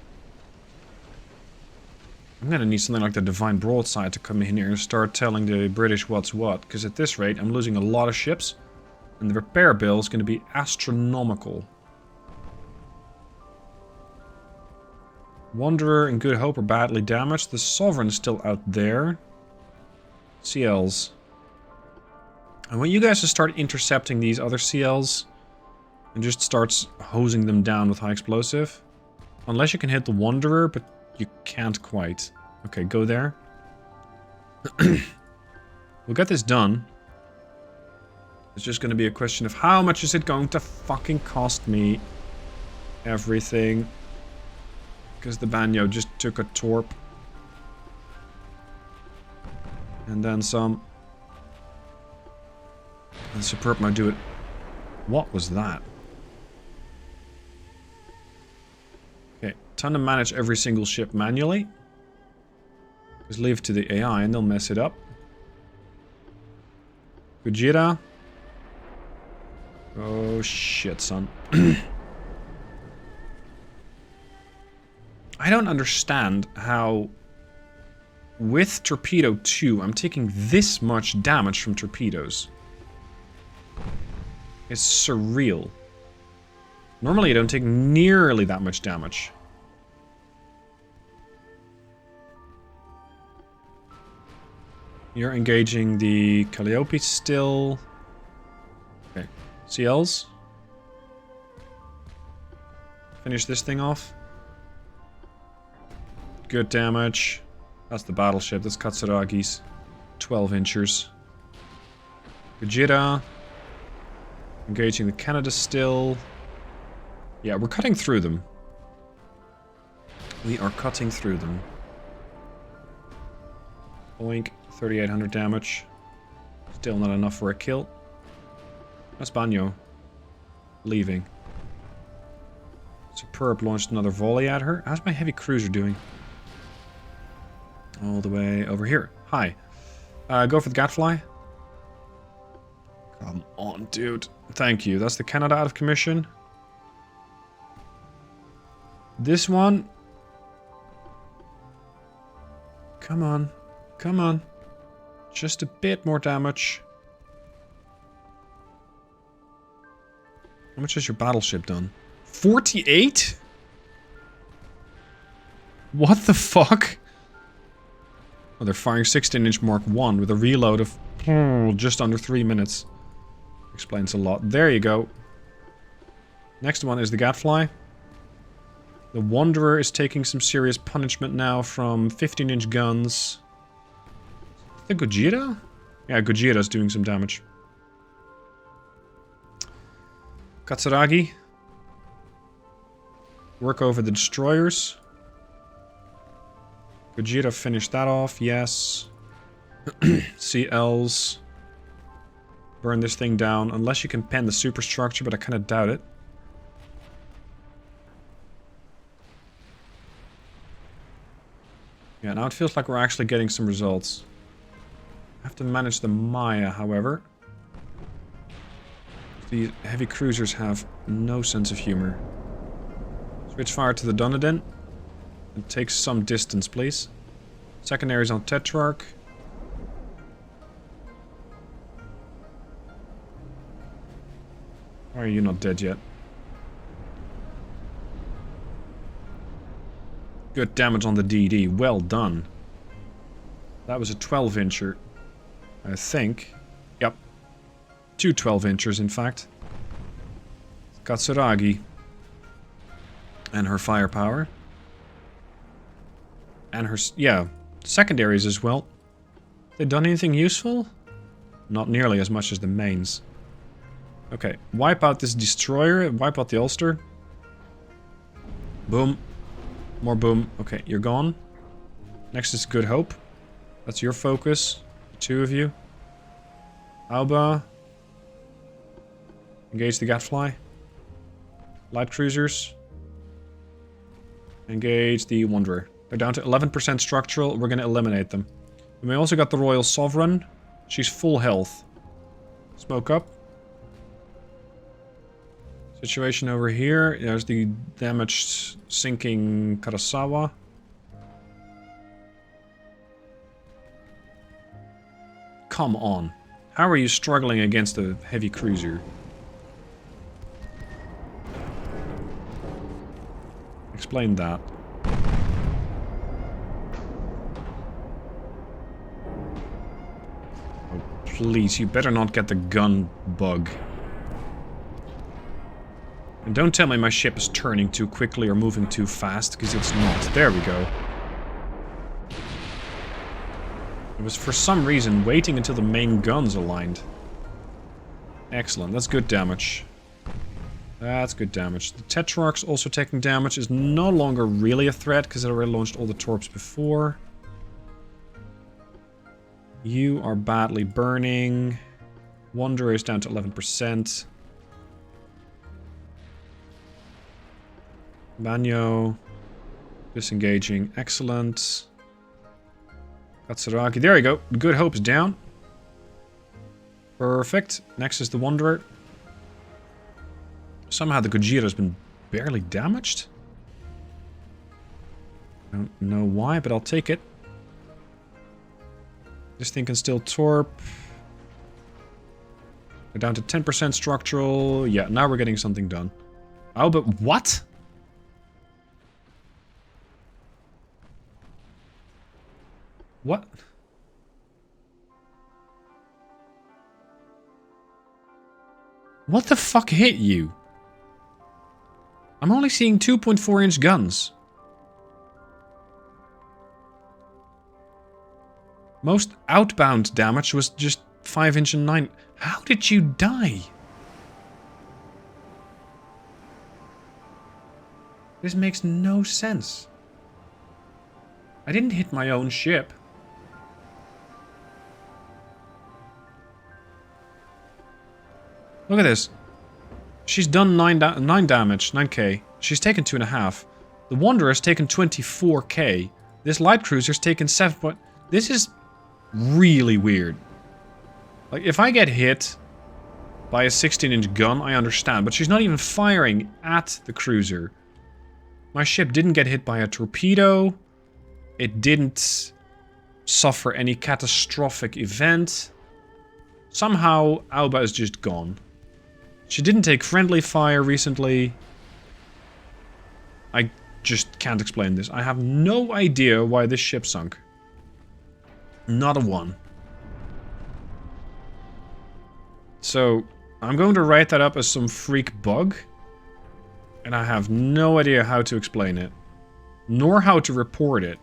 I'm gonna need something like the Divine Broadside to come in here and start telling the British what's what. Because at this rate, I'm losing a lot of ships. And the repair bill is gonna be astronomical. Wanderer and Good Hope are badly damaged. The Sovereign's still out there. CLs. I want you guys to start intercepting these other CLs. And just starts hosing them down with high explosive. Unless you can hit the Wanderer, but you can't quite. Okay, go there. We'll get this done. It's just going to be a question of how much is it going to fucking cost me. Everything. Because the Banyo just took a torp. And then some. And Superb might do it. What was that? Okay, time to manage every single ship manually. Just leave it to the AI and they'll mess it up. Gojira. Oh shit, son. I don't understand how with Torpedo 2 I'm taking this much damage from torpedoes. It's surreal. Normally I don't take nearly that much damage. You're engaging the Calliope still. Okay. CLs. Finish this thing off. Good damage. That's the battleship. That's Katsuragi's 12-inchers. Gojira. Engaging the Canada still. Yeah, we're cutting through them. We are cutting through them. Boink. 3,800 damage. Still not enough for a kill. That's Banyo. Leaving. Superb launched another volley at her. How's my heavy cruiser doing? All the way over here. Hi. Go for the Gadfly. Come on, dude. Thank you. That's the Canada out of commission. This one. Come on. Come on. Just a bit more damage. How much has your battleship done? 48? What the fuck? Oh, they're firing 16-inch Mark 1 with a reload of just under 3 minutes. Explains a lot. There you go. Next one is the Gadfly. The Wanderer is taking some serious punishment now from 15-inch guns. The Gojira? Yeah, Gojira's doing some damage. Katsuragi. Work over the destroyers. Gojira finished that off, yes. CLs. Burn this thing down, unless you can pen the superstructure, but I kind of doubt it. Yeah, now it feels like we're actually getting some results. I have to manage the Maya, however. These heavy cruisers have no sense of humor. Switch fire to the Dunedin. And take some distance, please. Secondaries on Tetrarch. Why are you not dead yet? Good damage on the DD. Well done. That was a 12-incher. I think. Yep. 2 12-inchers, in fact. Katsuragi. And her firepower. And her... yeah. Secondaries as well. They done anything useful? Not nearly as much as the mains. Okay. Wipe out this destroyer. Wipe out the Ulster. Boom. More boom. Okay, you're gone. Next is Good Hope. That's your focus. The 2 of you. Alba. Engage the Gadfly. Light cruisers. Engage the Wanderer. They're down to 11% structural. We're going to eliminate them. And we also got the Royal Sovereign. She's full health. Smoke up. Situation over here. There's the damaged sinking Kurosawa. Come on. How are you struggling against a heavy cruiser? Explain that. Oh, please, you better not get the gun bug. And don't tell me my ship is turning too quickly or moving too fast, because it's not. There we go. It was for some reason waiting until the main guns aligned. Excellent, that's good damage. That's good damage. The Tetrarch's also taking damage, is no longer really a threat because it already launched all the torps before. You are badly burning. Wanderer is down to 11%. Banyo. Disengaging. Excellent. Katsuragi. There we go. Good Hope's down. Perfect. Next is the Wanderer. Somehow the Gojira's been barely damaged. I don't know why, but I'll take it. This thing can still torp. We're down to 10% structural. Yeah, now we're getting something done. Oh, but what? What? What the fuck hit you? I'm only seeing 2.4-inch guns. Most outbound damage was just 5-inch and 9. How did you die? This makes no sense. I didn't hit my own ship. Look at this. She's done 9 damage, 9k. She's taken 2.5. The Wanderer's taken 24k. This light cruiser's taken 7. This is really weird. Like, if I get hit by a 16-inch gun, I understand. But she's not even firing at the cruiser. My ship didn't get hit by a torpedo. It didn't suffer any catastrophic event. Somehow, Alba is just gone. She didn't take friendly fire recently. I just can't explain this. I have no idea why this ship sunk. Not a one. So, I'm going to write that up as some freak bug. And I have no idea how to explain it. Nor how to report it.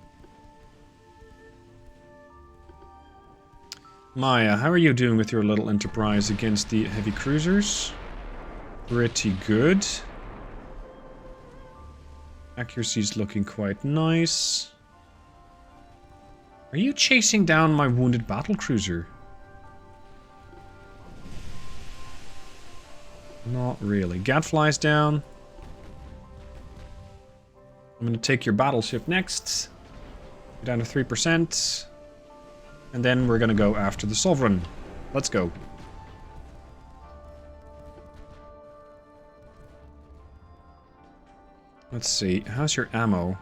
Maya, how are you doing with your little enterprise against the heavy cruisers? Pretty good. Accuracy's looking quite nice. Are you chasing down my wounded battlecruiser? Not really. Gadfly's down. I'm going to take your battleship next. Down to 3%. And then we're going to go after the Sovereign. Let's go. Let's see. How's your ammo?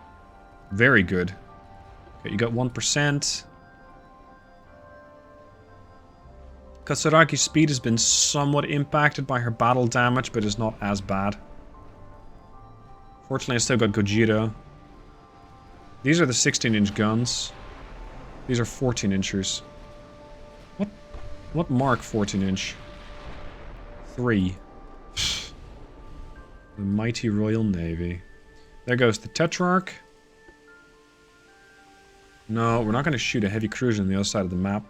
Very good. Okay, you got 1%. Katsuraki's speed has been somewhat impacted by her battle damage, but is not as bad. Fortunately, I still got Gojira. These are the 16-inch guns. These are 14-inchers. What mark 14-inch? 3. The mighty Royal Navy. There goes the Tetrarch. No, we're not going to shoot a heavy cruiser on the other side of the map.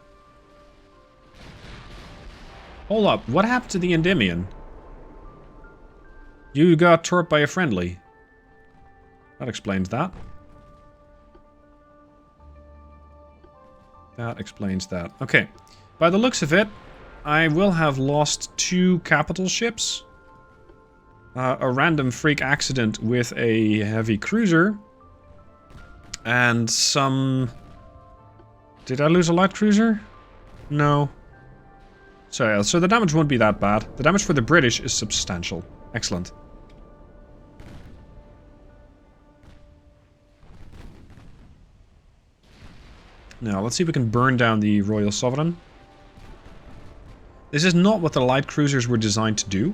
Hold up, what happened to the Endymion? You got torped by a friendly. That explains that. That explains that. Okay. By the looks of it, I will have lost 2 capital ships. A random freak accident with a heavy cruiser. And some... Did I lose a light cruiser? No. So the damage won't be that bad. The damage for the British is substantial. Excellent. Now, let's see if we can burn down the Royal Sovereign. This is not what the light cruisers were designed to do.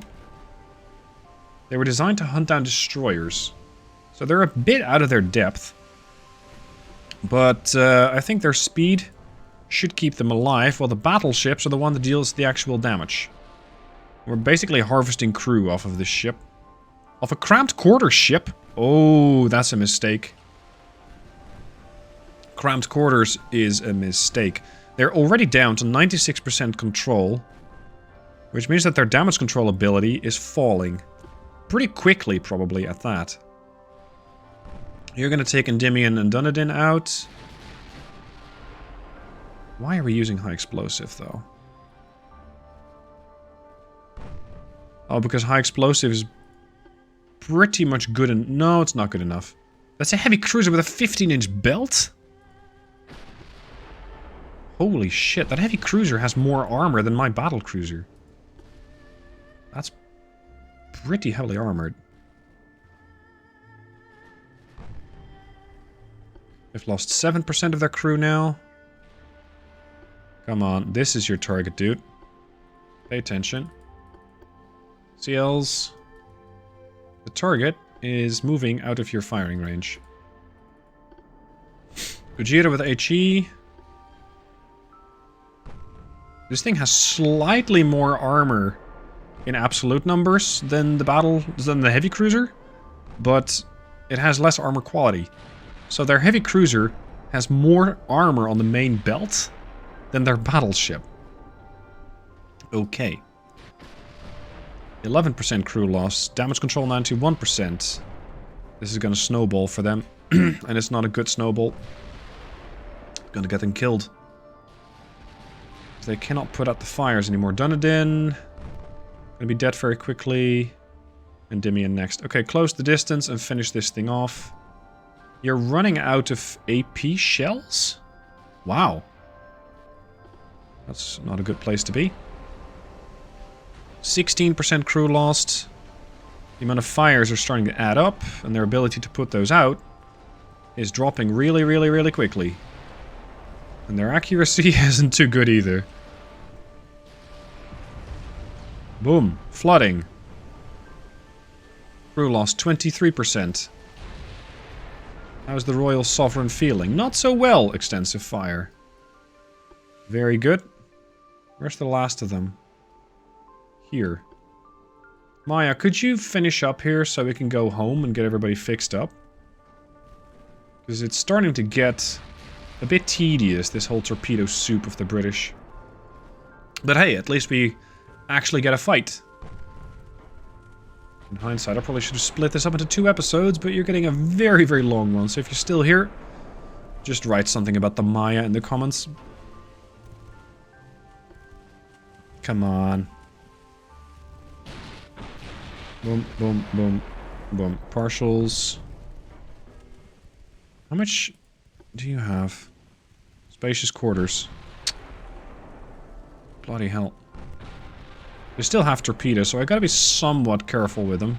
They were designed to hunt down destroyers. So they're a bit out of their depth. But I think their speed should keep them alive, while the battleships are the one that deals the actual damage. We're basically harvesting crew off of this ship. Off a cramped quarter ship? Oh, that's a mistake. Cramped quarters is a mistake. They're already down to 96% control, which means that their damage control ability is falling. Pretty quickly, probably, at that. You're going to take Endymion and Dunedin out. Why are we using high explosive, though? Oh, because high explosive is pretty much good and... No, it's not good enough. That's a heavy cruiser with a 15-inch belt? Holy shit, that heavy cruiser has more armor than my battle cruiser. That's pretty heavily armored. They've lost 7% of their crew now. Come on, this is your target, dude. Pay attention. CLs. The target is moving out of your firing range. Ujira with HE. This thing has slightly more armor in absolute numbers than the heavy cruiser, but it has less armor quality. So their heavy cruiser has more armor on the main belt than their battleship. Okay. 11% crew loss. Damage control 91%. This is gonna snowball for them. And it's not a good snowball. It's gonna get them killed. They cannot put out the fires anymore. Dunedin. Gonna be dead very quickly. Endymion next. Okay, close the distance and finish this thing off. You're running out of AP shells? Wow. That's not a good place to be. 16% crew lost. The amount of fires are starting to add up, and their ability to put those out is dropping really, really, really quickly. And their accuracy isn't too good either. Boom. Flooding. Crew loss 23%. How's the Royal Sovereign feeling? Not so well, extensive fire. Very good. Where's the last of them? Here. Maya, could you finish up here so we can go home and get everybody fixed up? Because it's starting to get a bit tedious, this whole torpedo soup of the British. But hey, at least we actually get a fight. In hindsight, I probably should have split this up into 2 episodes, but you're getting a very, very long one. So if you're still here, just write something about the Maya in the comments. Come on. Boom, boom, boom, boom. Partials. How much do you have? Spacious quarters. Bloody hell. They still have torpedoes, so I gotta be somewhat careful with them.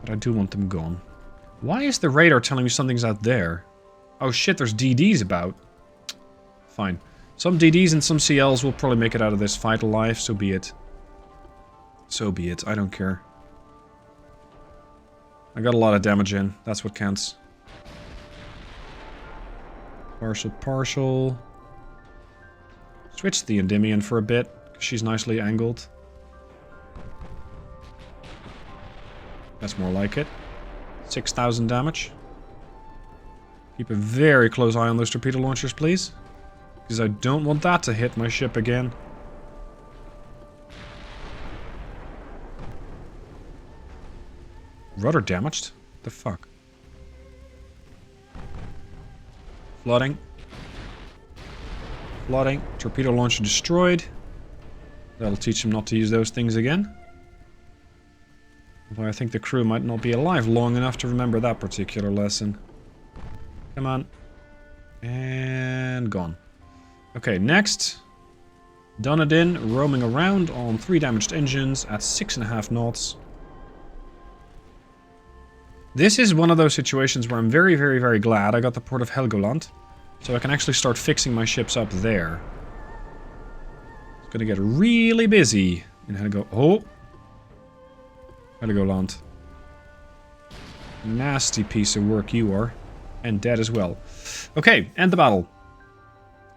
But I do want them gone. Why is the radar telling me something's out there? Oh shit, there's DDs about. Fine. Some DDs and some CLs will probably make it out of this fight alive, so be it. So be it, I don't care. I got a lot of damage in, that's what counts. Partial, partial. Switch the Endymion for a bit. She's nicely angled. That's more like it. 6,000 damage. Keep a very close eye on those torpedo launchers, please. Because I don't want that to hit my ship again. Rudder damaged? The fuck? Flooding. Flooding. Torpedo launcher destroyed. That'll teach him not to use those things again. Although I think the crew might not be alive long enough to remember that particular lesson. Come on. And gone. Okay, next. Dunedin roaming around on 3 damaged engines at 6.5 knots. This is one of those situations where I'm very, very, very glad I got the port of Helgoland. So I can actually start fixing my ships up there. It's gonna get really busy in Heligo. Oh! Heligoland. Nasty piece of work you are. And dead as well. Okay, end the battle.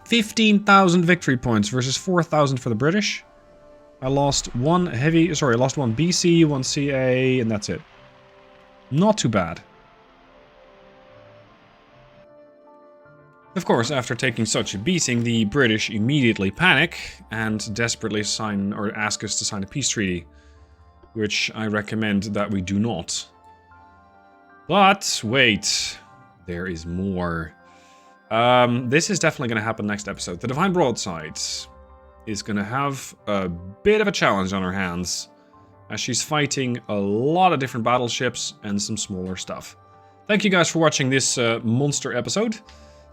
15,000 victory points versus 4,000 for the British. I lost one BC, one CA, and that's it. Not too bad. Of course, after taking such a beating, the British immediately panic and desperately sign or ask us to sign a peace treaty, which I recommend that we do not. But wait, there is more. This is definitely going to happen next episode. The Divine Broadside is going to have a bit of a challenge on her hands, as she's fighting a lot of different battleships and some smaller stuff. Thank you guys for watching this monster episode.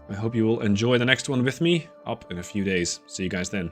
I hope you will enjoy the next one with me, up in a few days. See you guys then.